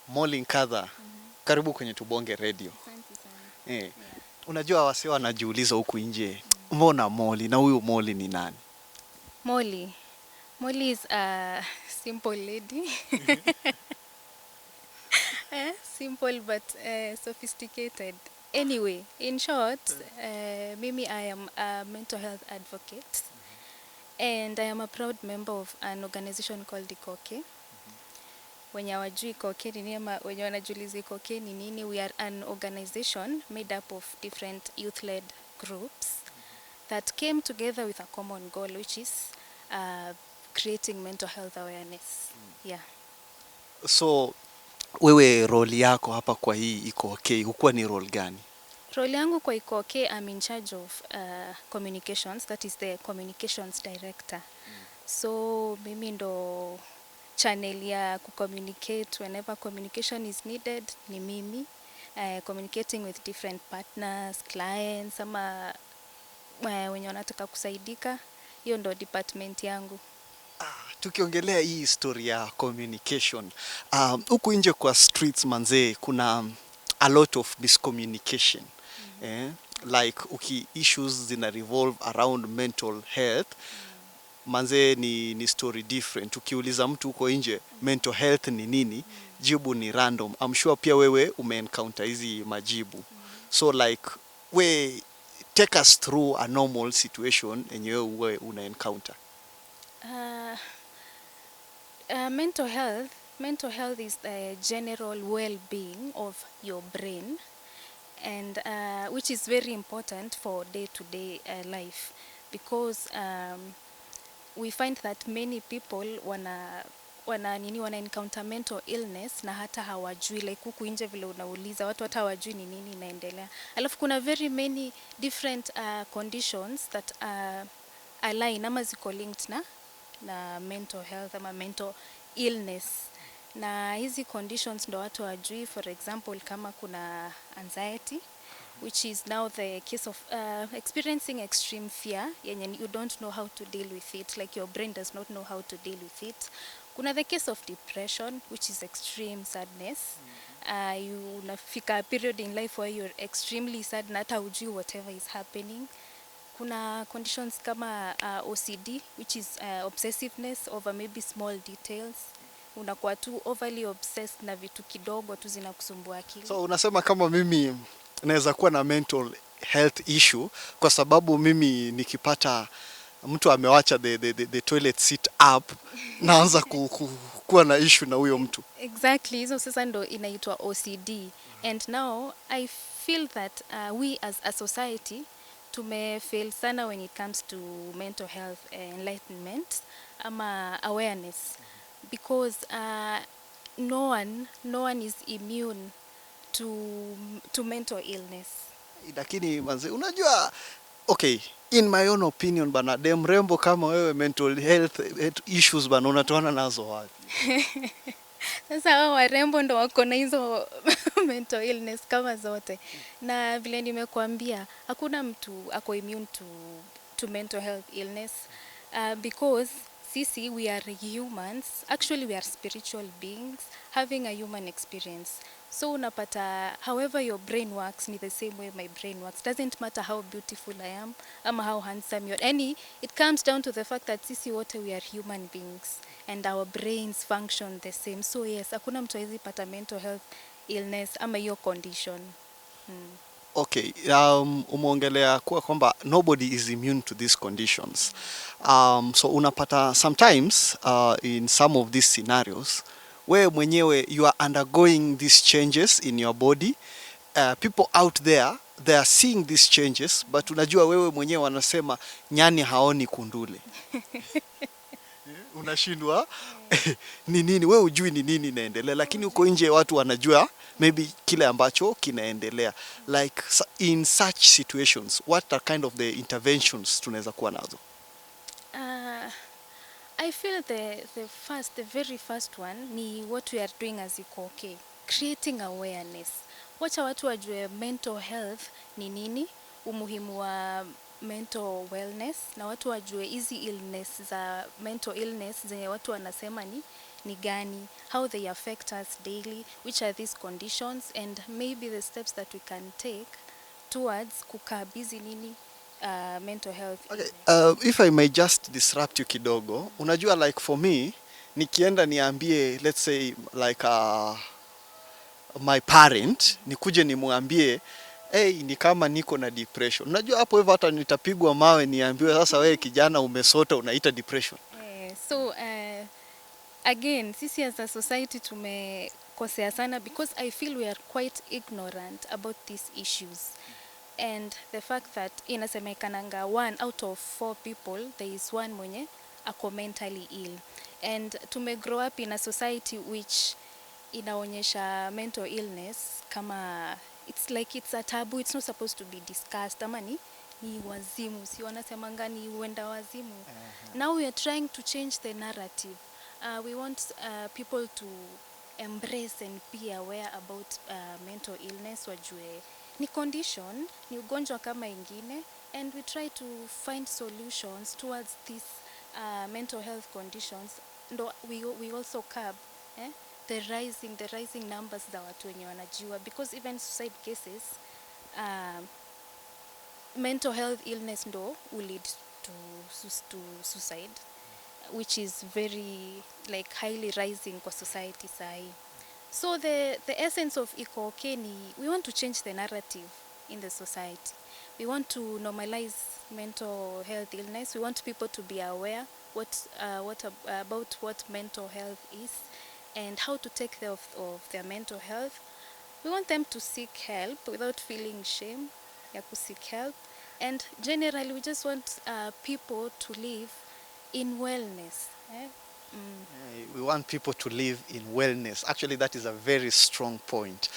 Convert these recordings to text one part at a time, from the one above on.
NKATHA, karibu kwenye Tubonge Radio. Asante sana. Yeah. Unajua wase wanajiuliza huku nje, mbona Molly na huyu Molly ni nani? Molly. Molly is a simple lady. Simple but sophisticated. Anyway, in short, Mimi, I am a mental health advocate and I am a proud member of an organization called IKOKAY. Wenye hawajui IKOKAY ni nini ama wenye wanajiuliza IKOKAY ni nini, we are an organization made up of different youth-led groups that came together with a common goal, which is creating mental health awareness. Yeah. So wewe role yako hapa kwa hii IKOKAY hukuwa ni role gani? Role yangu kwa IKOKAY, I'm in charge of communications, that is the communications director. So mimi ndo channel ya kucommunicate whenever communication is needed ni mimi, communicating with different partners, clients ama wenye wanataka kusaidika, hiyo ndo department yangu. Tukiongelea hii historia ya communication, huku nje kwa streets manzee kuna a lot of miscommunication. Like issues zina revolve around mental health. Manzee ni story different. Ukiuliza mtu huko nje mental health ni nini, jibu ni random. I'm sure pia wewe umeencounter hizi majibu. So like we take us through a normal situation yenye wewe una encounter. Mental health is the general well-being of your brain, and which is very important for day-to-day life, because we find that many people wana encounter mental illness na hata hawajui, like huku nje vile unauliza watu hata hawajui ni nini inaendelea. Alafu kuna very many different conditions that align ama ziko linked na mental health ama mental illness, na hizi conditions ndo watu hawajui. For example, kama kuna anxiety, which is now the case of experiencing extreme fear yenye you don't know how to deal with it, like your brain does not know how to deal with it. Kuna the case of depression, which is extreme sadness. You unafika a period in life where you're extremely sad na hata hujui whatever is happening. Kuna conditions kama OCD, which is obsessiveness over maybe small details. Unakuwa tu overly obsessed na vitu kidogo tu zinakusumbua akili. So unasema kama mimi naweza kuwa na mental health issue kwa sababu mimi nikipata mtu amewacha the toilet seat up naanza kuwa na issue na huyo mtu. Exactly, hizo sasa ndo inaitwa OCD. And now I feel that we as a society tumefail sana when it comes to mental health enlightenment ama awareness, because no one is immune to mental illness. Lakini manze unajua, okay, in my own opinion bana, dem rembo kama wewe mental health issues bana unatoana nazo wapi? Sasa hao warembo ndo wako na hizo mental illness kama zote. Na vile nimekuambia hakuna mtu ako immune to mental health illness, because sisi we are humans, actually we are spiritual beings having a human experience. So unapata however your brain works ni the same way my brain works. Doesn't matter how beautiful I am ama how handsome you are. It comes down to the fact that sisi wote we are human beings and our brains function the same. So yes, hakuna mtu hawezi pata mental health illness ama hiyo condition. Okay, umeongelea kuwa kwamba nobody is immune to these conditions. So unapata sometimes in some of these scenarios wewe mwenyewe you are undergoing these changes in your body. People out there they are seeing these changes, but unajua wewe mwenyewe wanasema nyani haoni kundule. Unashindwa ni nini, wewe hujui ni nini inaendelea, lakini uko nje watu wanajua maybe kile ambacho kinaendelea. Like in such situations, what are kind of the interventions tunaweza kuwa nazo? I feel the very first one ni what we are doing as IKOKAY, creating awareness. Wacha watu wajue mental health ni nini, umuhimu wa mental wellness, na watu wajue hizi illness za mental illness zenye watu wanasema ni gani, how they affect us daily, which are these conditions, and maybe the steps that we can take towards kukabidhi nini mental health Okay, illness. if I may just disrupt you kidogo, unajua like for me, nikienda niambie let's say like my parent, nikuje nimwambie hey, ni kama niko na depression. Unajua hapo hivyo hata nitapigwa mawe niambiwe sasa wewe kijana umesota unaita depression. So again, sisi as a society tumekosea sana because I feel we are quite ignorant about these issues. And the fact that inasemekananga 1 out of 4 people there is one mwenye ako mentally ill, and grow up in a society which inaonyesha mental illness kama it's like it's a taboo, it's not supposed to be discussed, ama ni wazimu, si wanasemanga ni uenda wazimu. Now we are trying to change the narrative. We want people to embrace and be aware about mental illness, wajue ni condition, ni ugonjwa kama ingine, and we try to find solutions towards these mental health conditions. Ndo we also curb the rising numbers za watu wenye wanajiwa, because even suicide cases, mental health illness ndo will lead to suicide, which is very like highly rising kwa society sahi. So the essence of IKOKAY ni we want to change the narrative in the society. We want to normalize mental health illness. We want people to be aware about what mental health is and how to take care of their mental health. We want them to seek help without feeling shame ya seek help. And generally we just want people to live in wellness. We want people to live in wellness. Actually, that is a very strong point.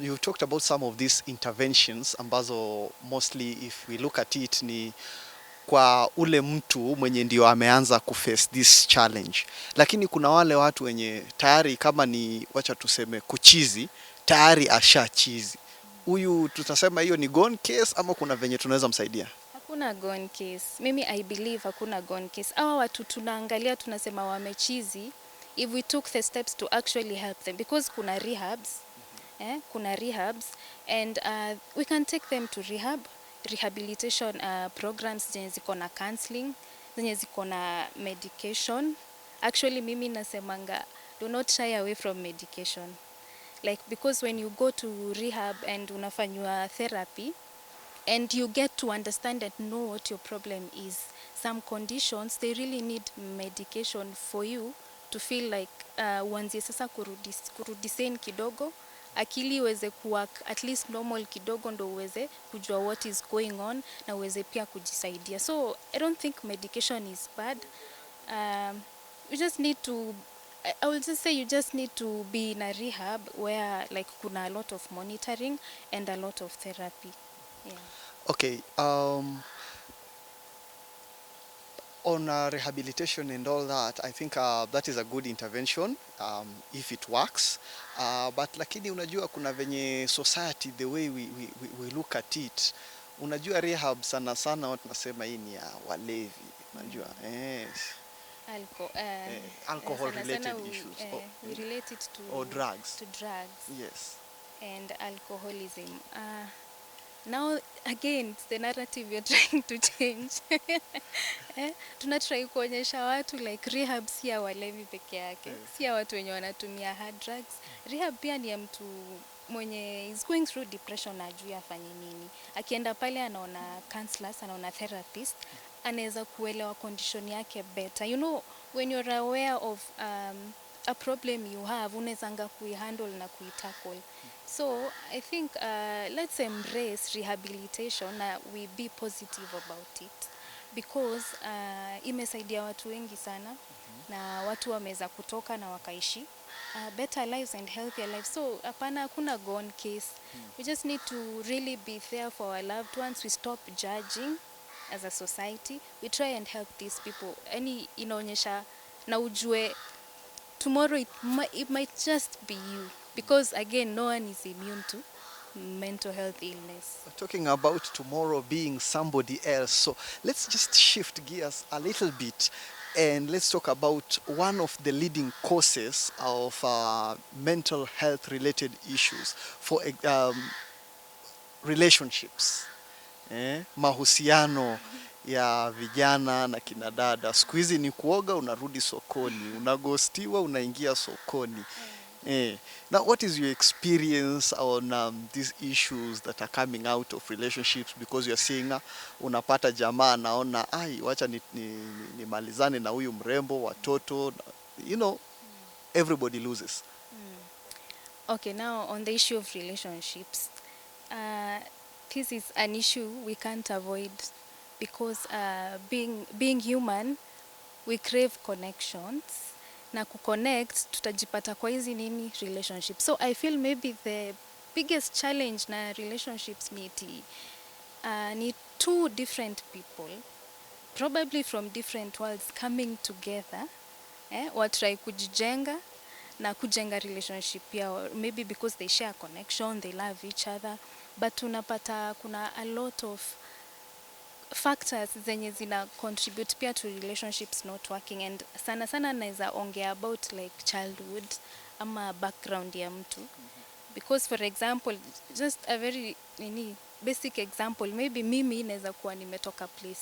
You talked about some of these interventions ambazo mostly if we look at it ni kwa ule mtu mwenye ndio ameanza kuface this challenge. Lakini kuna wale watu wenye tayari kama ni wacha tuseme kuchizi, tayari ashachizi. Huyu tutasema hiyo ni gone case ama kuna venye tunaweza msaidia? Hakuna gone case. Mimi I believe hakuna gone case. Hawa watu tunaangalia tunasema wamechizi if we took the steps to actually help them, because kuna rehabs. Kuna rehabs and we can take them to rehabilitation programs zenye ziko na counseling, zenye ziko na medication. Actually mimi nasemanga do not shy away from medication. Like because when you go to rehab and unafanywa therapy and you get to understand and know what your problem is, some conditions they really need medication for you to feel like uanzie sasa kurudi sane kidogo, akili iweze kuwork at least normal kidogo, ndo uweze kujua what is going on na uweze pia kujisaidia. So I don't think medication is bad. You just need to, I will just say you just need to be in a rehab where like kuna a lot of monitoring and a lot of therapy. Yeah. Okay, on rehabilitation and all that, I think that is a good intervention if it works. But lakini unajua kuna venye society, the way we look at it, unajua rehab sana sana watu nasema hii ni ya walevi, unajua. Yes. Alcohol related issues. We relate it or drugs. To drugs. Yes. And alcoholism. Now again it's the narrative you're trying to change. Tunatry kuonyesha watu like rehab si ya walevi peke yake, si ya watu wenye wanatumia hard drugs. Rehab pia ni ya mtu mwenye is going through depression, ajui afanye nini. Akienda pale anaona counselors, anaona therapist, anaweza kuelewa condition yake better. You know, when you're aware of a problem you have, unawezanga kuihandle na kuitackle. So I think let's embrace rehabilitation na we be positive about it, because imesaidia watu wengi sana na watu wameweza kutoka na wakaishi better lives and healthier lives. So hapana, hakuna gone case. We just need to really be there for our loved ones. We stop judging as a society. We try and help these people. Any inaonyesha na ujue tomorrow it might just be you, because again no one is immune to mental health illness. We're talking about tomorrow being somebody else, so let's just shift gears a little bit. and let's talk about one of the leading causes of mental health related issues for relationships, mahusiano ya vijana na kina dada. Siku hizi ni kuoga unarudi sokoni, unagostiwa unaingia sokoni. Now, what is your experience on these issues that are coming out of relationships, because you're seeing unapata jamaa naona ai wacha nimalizane na huyu mrembo, watoto, you know, everybody loses. Okay, now on the issue of relationships, this is an issue we can't avoid because being human, we crave connections. Na kuconnect tutajipata kwa hizi nini relationships. So I feel maybe the biggest challenge na relationships ni two different people probably from different worlds coming together, watry kujijenga na kujenga relationship yao, maybe because they share connection, they love each other, but unapata kuna a lot of factors zenye zina contribute pia to relationships not working, and sana sana naweza ongea about like childhood ama background ya mtu, because for example just a very basic example, maybe mimi naweza kuwa nimetoka place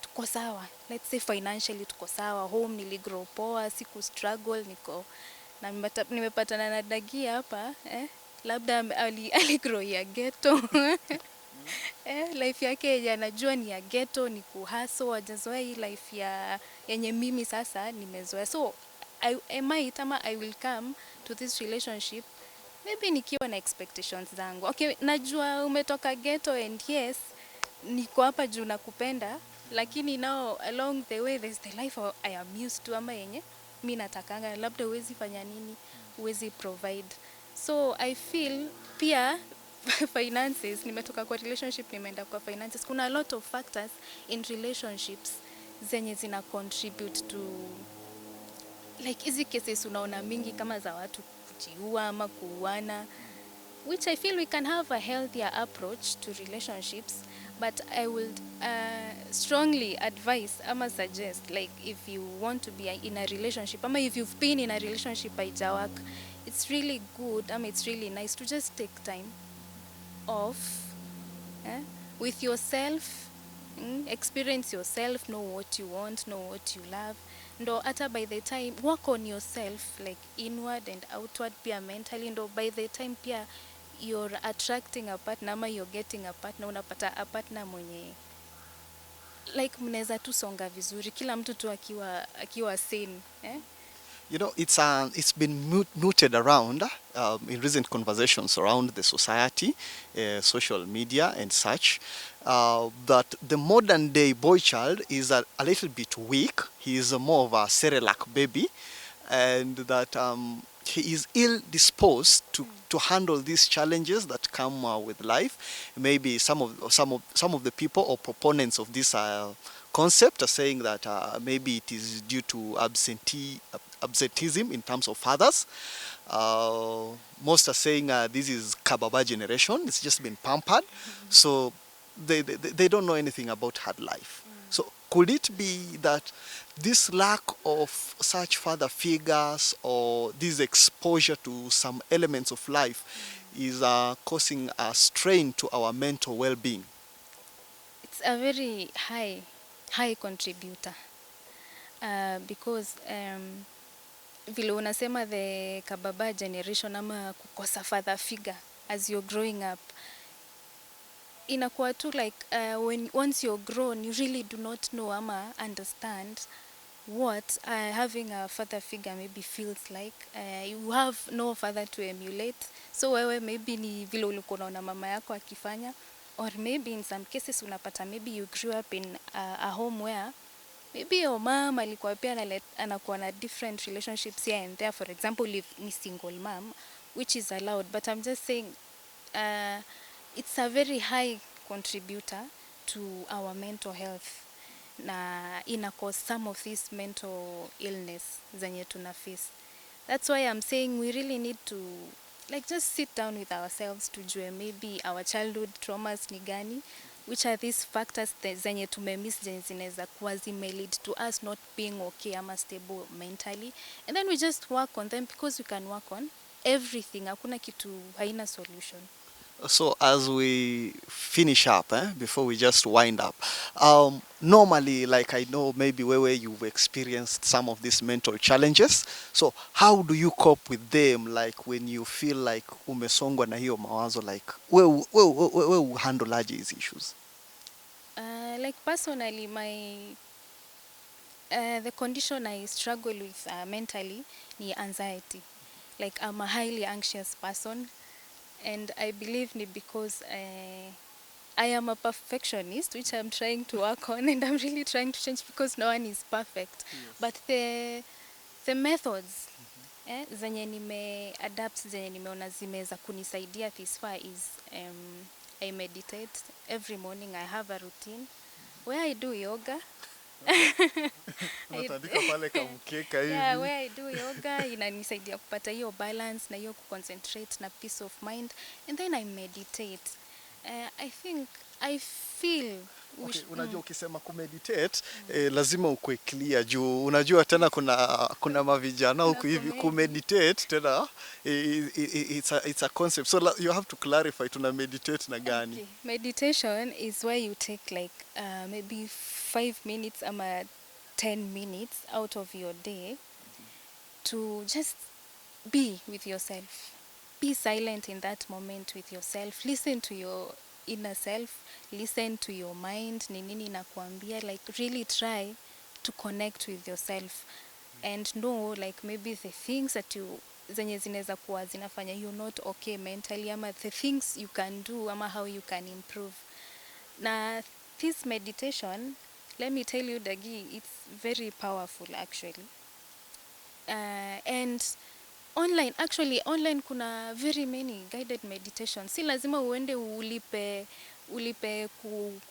tuko sawa, let's say financially tuko sawa, home niligrow poa, siku struggle, niko na nimepatana na dagi hapa, labda aligrow ya ghetto life yake anajua ni ya ghetto, ni kuhaso, hajazoea hii life yenye mimi sasa nimezoea. So I will come to this relationship maybe nikiwa na expectations zangu. Okay, najua umetoka ghetto and yes, niko hapa juu nakupenda, lakini now along the way there's the life I am used to ama yenye mimi natakanga, labda huwezi fanya nini, huwezi provide. So I feel pia finances, nimetoka kwa relationship nimeenda kwa finances, kuna a lot of factors in relationships zenye zina contribute to like hizi cases unaona mingi kama za watu kujiua ama kuuana, which I feel we can have a healthier approach to relationships, but I would strongly advise ama suggest, like if you want to be in a relationship ama if you've been in a relationship haija work, it's really good, it's really nice to just take time off with yourself, experience yourself, know what you want, know what you love, ndo hata by the time work on yourself like inward and outward pia mentally, ndo by the time pia you're attracting a partner ama you're getting a partner, unapata a partner mwenye like mnaweza tu songa vizuri, kila mtu tu akiwa sane. You know, it's been mooted around in recent conversations around the society, social media and such, that the modern day boy child is a little bit weak. He is more of a Cerelac baby, and that he is ill disposed to handle these challenges that come with life. Maybe some of the people or proponents of this concept are saying that maybe it is due to absenteeism in terms of fathers. Most are saying this is Kababa generation. It's just been pampered, so they don't know anything about hard life. So could it be that this lack of such father figures or this exposure to some elements of life is causing a strain to our mental well-being? It's a very high contributor because vile unasema the kababa generation ama kukosa father figure as you're growing up, inakuwa tu like once you're grown you really do not know ama understand what having a father figure maybe feels like. You have no father to emulate, so wewe maybe ni vile ulikuwa unaona mama yako akifanya, or maybe in some cases unapata maybe you grew up in a home where maybe your mom alikuwa pia anakuwa na different relationships here and there. For example, if ni single mom, which is allowed, but I'm just saying it's a very high contributor to our mental health na ina cause some of this mental illness zenye tuna face. That's why I'm saying we really need to like just sit down with ourselves tujue maybe our childhood traumas ni gani, which are these factors zenye tumemiss zenye zinaweza kuwa zimelead to us not being okay ama stable mentally, and then we just work on them because we can work on everything. Hakuna kitu haina solution. So as we finish up, before we just wind up, normally, like I know maybe where you've experienced some of these mental challenges. So how do you cope with them? Like when you feel like umesongwa na hiyo mawazo, like we handle aje these issues? Like personally, the condition I struggle with mentally ni anxiety. Like I'm a highly anxious person, and I believe ni because I am a perfectionist, which I'm trying to work on, and I'm really trying to change because no one is perfect. Yes. But the methods zenye nime adapt, zenye nimeona zimeweza kunisaidia this far is I meditate every morning. I have a routine where I do yoga. Yeah, where I do yoga inanisaidia kupata hiyo balance na hiyo kuconcentrate na peace of mind, and then I meditate. I think I feel okay, unajua ukisema kumeditate lazima ukue clear juu unajua tena kuna mavijana huku hivi kumeditate tena it's a concept, so you have to clarify tuna meditate na gani. Okay. Meditation is where you take like maybe 5 minutes ama 10 minutes out of your day to just be with yourself. Be silent in that moment with yourself. Listen to your inner self. Listen to your mind. Ni nini inakuambia. Like really try to connect with yourself and know like maybe the things that zenye zinaweza kuwa zinafanya you're not okay mentally, ama the things you can do ama how you can improve. Na this meditation, let me tell you Dagi, it's very powerful actually. And online kuna very many guided meditations. Si lazima uende ulipe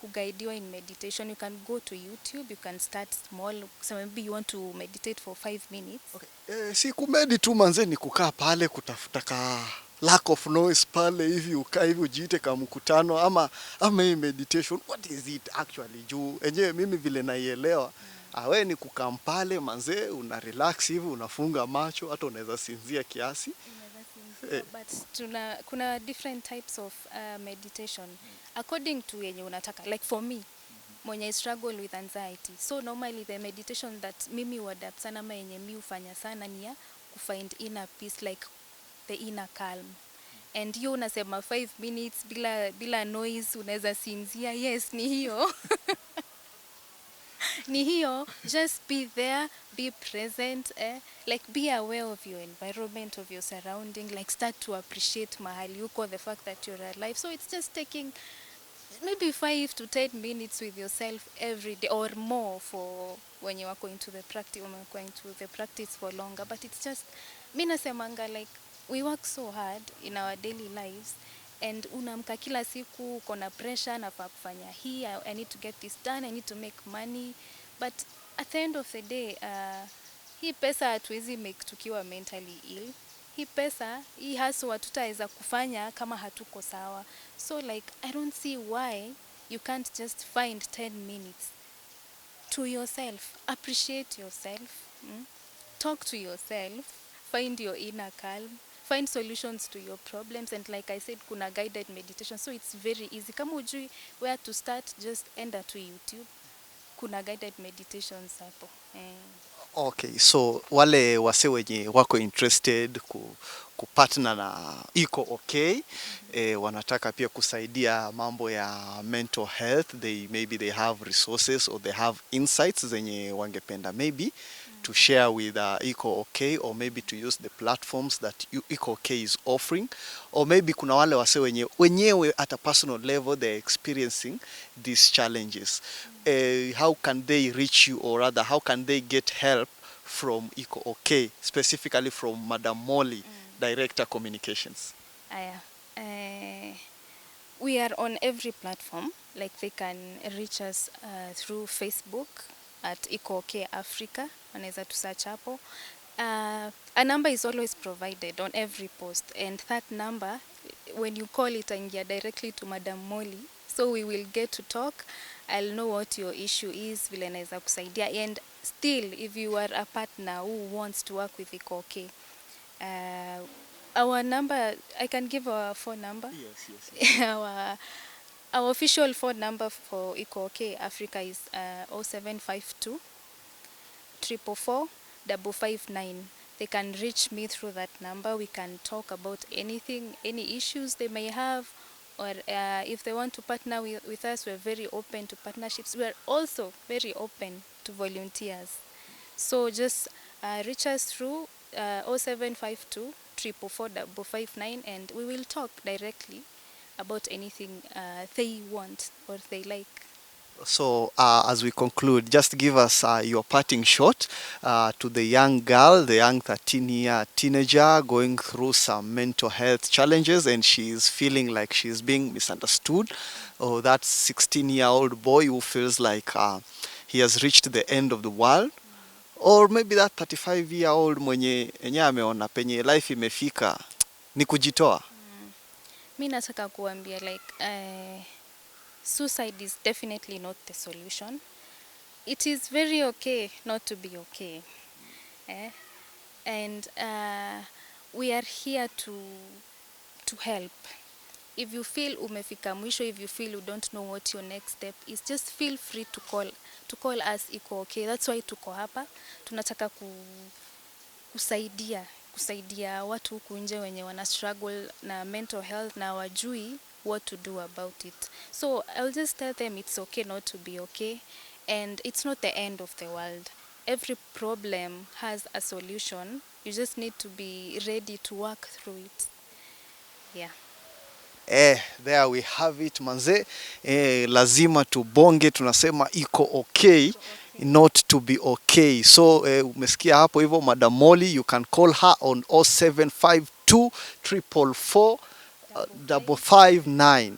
kuguidiwa in meditation. You can go to YouTube, you can start small. So maybe you want to meditate for 5 minutes. Okay. Si kumedi tu manze ni kukaa pale kutafuta ka lack of noise pale hivi ukaa hivi ujiite kama mkutano ama hii meditation, what is it actually? Juu enyewe mimi vile naielewa we ni kukaa pale manze una relax hivi unafunga macho hata unaweza sinzia kiasi. But kuna different types of meditation according to yenye unataka. Like for me, mwenye I struggle with anxiety, so normally the meditation that mimi huadapt sana ama yenye mi hufanya sana ni ya kufind inner peace, like the inner calm. And hiyo unasema 5 minutes bila noise unaweza sinzia. Yes, ni hiyo. Ni hiyo, just be there, be present, like be aware of your environment, of your surrounding, like start to appreciate mahali uko, the fact that you're alive. So it's just taking maybe 5 to 10 minutes with yourself every day or more for when you are going to the practice for longer. But it's just, mi nasemanga like we work so hard in our daily lives, and unamka kila siku uko na pressure, nafaa kufanya hii, I need to get this done, I need to make money, but at the end of the day hii pesa hatuwezi make tukiwa mentally ill. Hii pesa, hii hustle hatutaweza kufanya kama hatuko sawa. So like I don't see why you can't just find 10 minutes to yourself, appreciate yourself, talk to yourself, find your inner calm, find solutions to your problems. And like I said, kuna guided meditation, so it's very easy. Kama ujui where to start, just enter to YouTube, kuna guided meditations hapo. Okay, so wale wase wenye wako interested kupartner na IKOKAY, wanataka pia kusaidia mambo ya mental health, maybe they have resources or they have insights zenye wangependa maybe to share with IKOKAY, or maybe to use the platforms that IKOKAY is offering, or maybe kuna wale wase wenyewe at a personal level they're experiencing these challenges. How can they reach you, or rather how can they get help from IKOKAY, specifically from Madam Molly, Director Communications? We are on every platform. Like they can reach us through Facebook at IKOKAY Africa. Wanaweza tu search hapo. A number is always provided on every post, and that number, when you call it, itaingia directly to Madam Molly, So we will get to talk. I'll know what your issue is, vile naeza kusaidia. And still, if you are a partner who wants to work with IKOKAY, our number, I can give our phone number. Yes. Our official phone number for IKOKAY Africa is 0752 444 559. They can reach me through that number. We can talk about anything, any issues they may have, or if they want to partner with us, we're very open to partnerships. We're also very open to volunteers. So just reach us through 0752 444 559, and we will talk directly about anything they want or they like. So as we conclude, just give us your parting shot to the young girl, the young 13-year teenager going through some mental health challenges, and she's feeling like she's being misunderstood, or that 16-year-old boy who feels like he has reached the end of the world, or maybe that 35-year-old mwenye enye ameona penye life imefika ni kujitoa. Mi nataka kuambia like suicide is definitely not the solution. It is very okay not to be okay. And we are here to help. If you feel umefika mwisho, if you feel you don't know what your next step is, just feel free to call us IKOKAY. That's why tuko hapa. Tunataka kusaidia watu huku nje wenye wana struggle na mental health na wajui what to do about it. So I'll just tell them it's okay not to be okay, and it's not the end of the world. Every problem has a solution. You just need to be ready to work through it. Yeah. There we have it manze. Lazima tubonge, tunasema iko okay not to be okay. So umesikia hapo hivyo Madam Molly, you can call her on 0752 444 559.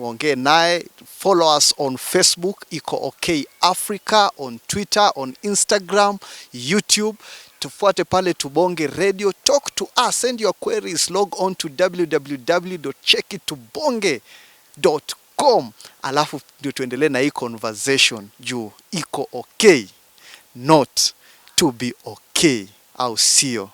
Ongee naye. Follow us on Facebook, IKOKAY Africa, on Twitter, on Instagram, YouTube. Tufuate pale Tubonge Radio. Talk to us, send your queries, log on to www.checkitubonge.com. Alafu ndio tuendelee na hii conversation juu iko okay not to be okay, au sio?